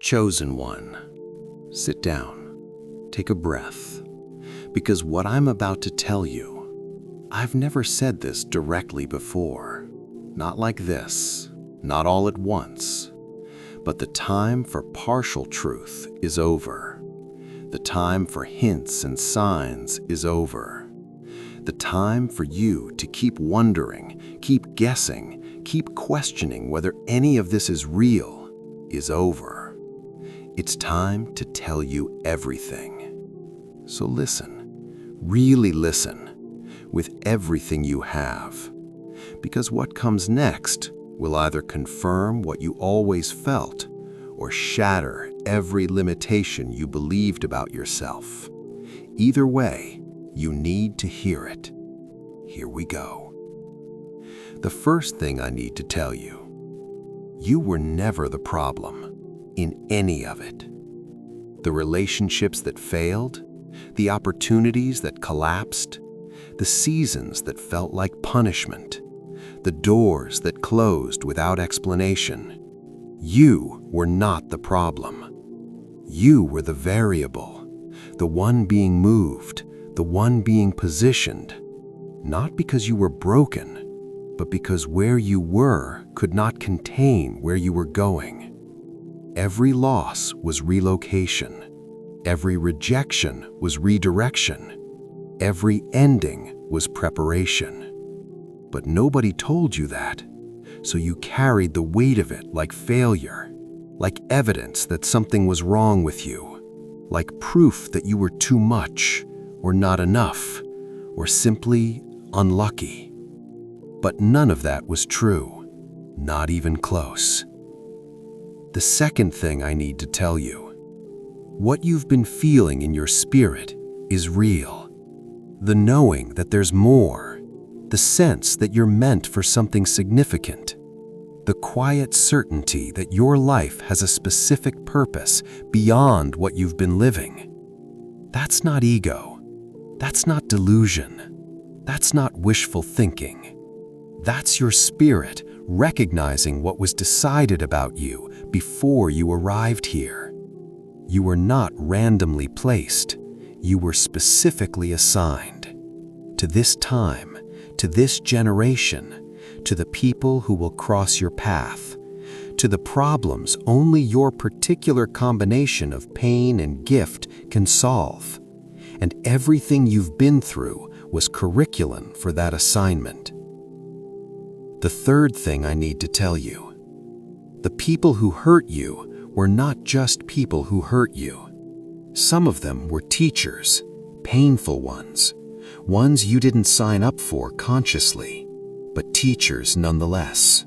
Chosen one, sit down, take a breath, because what I'm about to tell you, I've never said this directly before. Not like this, not all at once. But the time for partial truth is over. The time for hints and signs is over. The time for you to keep wondering, keep guessing, keep questioning whether any of this is real is over. It's time to tell you everything. So listen, really listen, with everything you have. Because what comes next will either confirm what you always felt or shatter every limitation you believed about yourself. Either way, you need to hear it. Here we go. The first thing I need to tell you, you were never the problem in any of it. The relationships that failed, the opportunities that collapsed, the seasons that felt like punishment, the doors that closed without explanation. You were not the problem. You were the variable, the one being moved, the one being positioned, not because you were broken, but because where you were could not contain where you were going. Every loss was relocation. Every rejection was redirection. Every ending was preparation. But nobody told you that, so you carried the weight of it like failure, like evidence that something was wrong with you, like proof that you were too much, or not enough, or simply unlucky. But none of that was true, not even close. The second thing I need to tell you, what you've been feeling in your spirit is real. The knowing that there's more, the sense that you're meant for something significant, the quiet certainty that your life has a specific purpose beyond what you've been living. That's not ego. That's not delusion. That's not wishful thinking. That's your spirit recognizing what was decided about you before you arrived here. You were not randomly placed. You were specifically assigned to this time, to this generation, to the people who will cross your path, to the problems only your particular combination of pain and gift can solve. And everything you've been through was curriculum for that assignment. The third thing I need to tell you, the people who hurt you were not just people who hurt you. Some of them were teachers, painful ones you didn't sign up for consciously, but teachers nonetheless.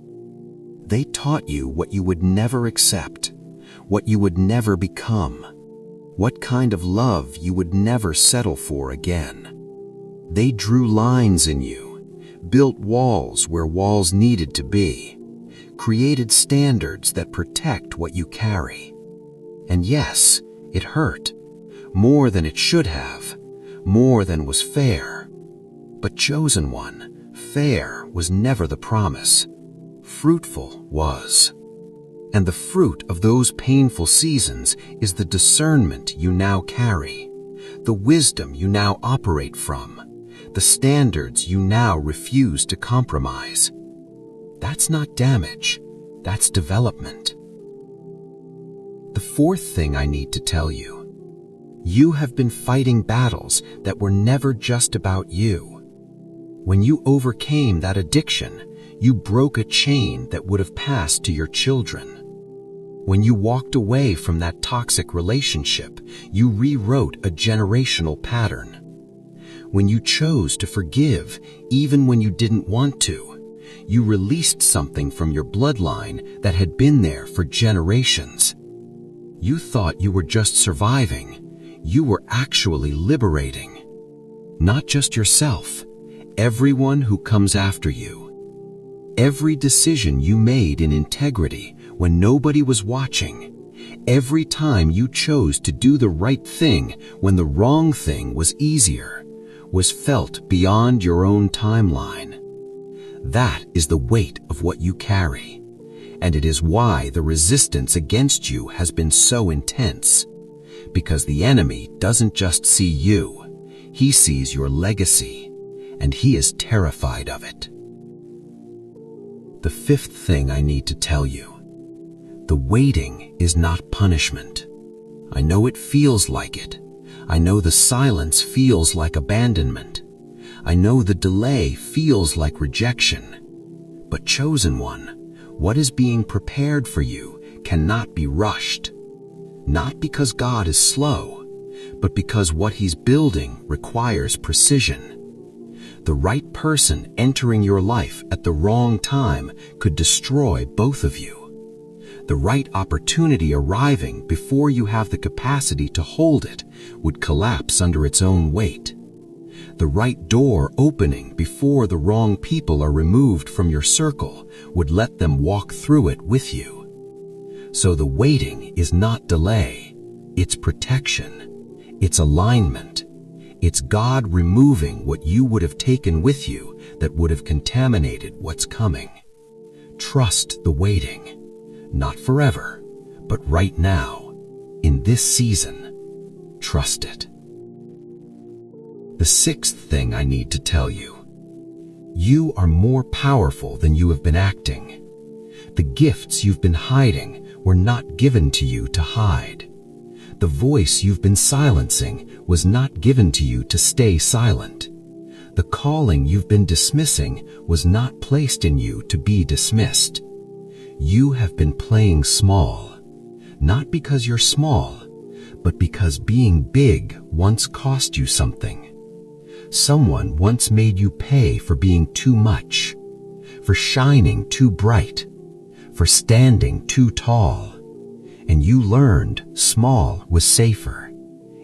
They taught you what you would never accept, what you would never become, what kind of love you would never settle for again. They drew lines in you, built walls where walls needed to be, created standards that protect what you carry. And yes, it hurt, more than it should have, more than was fair. But chosen one, fair was never the promise. Fruitful was. And the fruit of those painful seasons is the discernment you now carry, the wisdom you now operate from, the standards you now refuse to compromise. That's not damage, that's development. The fourth thing I need to tell you, you have been fighting battles that were never just about you. When you overcame that addiction, you broke a chain that would have passed to your children. When you walked away from that toxic relationship, you rewrote a generational pattern. When you chose to forgive, even when you didn't want to, you released something from your bloodline that had been there for generations. You thought you were just surviving. You were actually liberating. Not just yourself, everyone who comes after you. Every decision you made in integrity when nobody was watching. Every time you chose to do the right thing when the wrong thing was easier, was felt beyond your own timeline. That is the weight of what you carry. And it is why the resistance against you has been so intense. Because the enemy doesn't just see you, he sees your legacy, and he is terrified of it. The fifth thing I need to tell you: the waiting is not punishment. I know it feels like it. I know the silence feels like abandonment. I know the delay feels like rejection. But chosen one, what is being prepared for you cannot be rushed. Not because God is slow, but because what he's building requires precision. The right person entering your life at the wrong time could destroy both of you. The right opportunity arriving before you have the capacity to hold it would collapse under its own weight. The right door opening before the wrong people are removed from your circle would let them walk through it with you. So the waiting is not delay, it's protection, it's alignment. It's God removing what you would have taken with you that would have contaminated what's coming. Trust the waiting, not forever, but right now, in this season. Trust it. The sixth thing I need to tell you: you are more powerful than you have been acting. The gifts you've been hiding were not given to you to hide. The voice you've been silencing was not given to you to stay silent. The calling you've been dismissing was not placed in you to be dismissed. You have been playing small, not because you're small, but because being big once cost you something. Someone once made you pay for being too much, for shining too bright, for standing too tall. And you learned small was safer,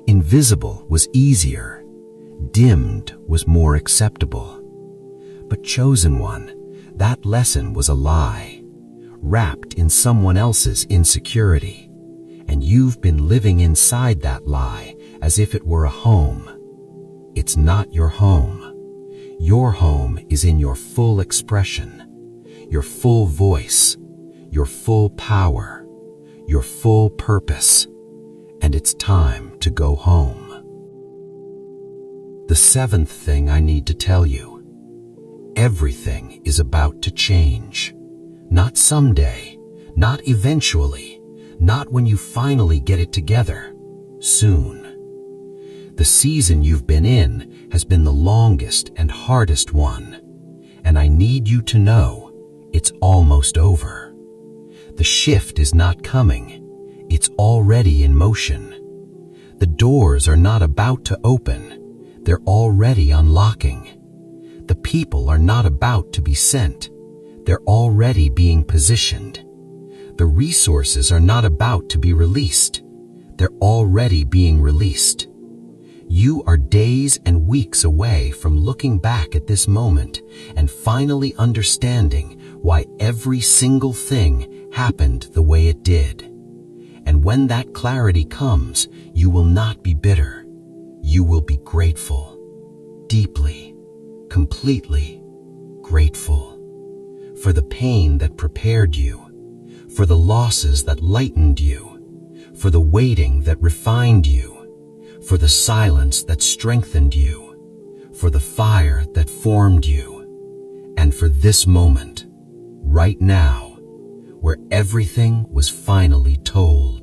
invisible was easier, dimmed was more acceptable. But chosen one, that lesson was a lie, wrapped in someone else's insecurity. And you've been living inside that lie as if it were a home. It's not your home. Your home is in your full expression, your full voice, your full power, your full purpose, and it's time to go home. The seventh thing I need to tell you: everything is about to change. Not someday, not eventually, not when you finally get it together. Soon. The season you've been in has been the longest and hardest one, and I need you to know it's almost over. The shift is not coming, it's already in motion. The doors are not about to open, they're already unlocking. The people are not about to be sent, they're already being positioned. The resources are not about to be released, they're already being released. You are days and weeks away from looking back at this moment and finally understanding why every single thing happened the way it did. And when that clarity comes, you will not be bitter. You will be grateful. Deeply, completely grateful. For the pain that prepared you, for the losses that lightened you, for the waiting that refined you, for the silence that strengthened you, for the fire that formed you, and for this moment, right now, where everything was finally told.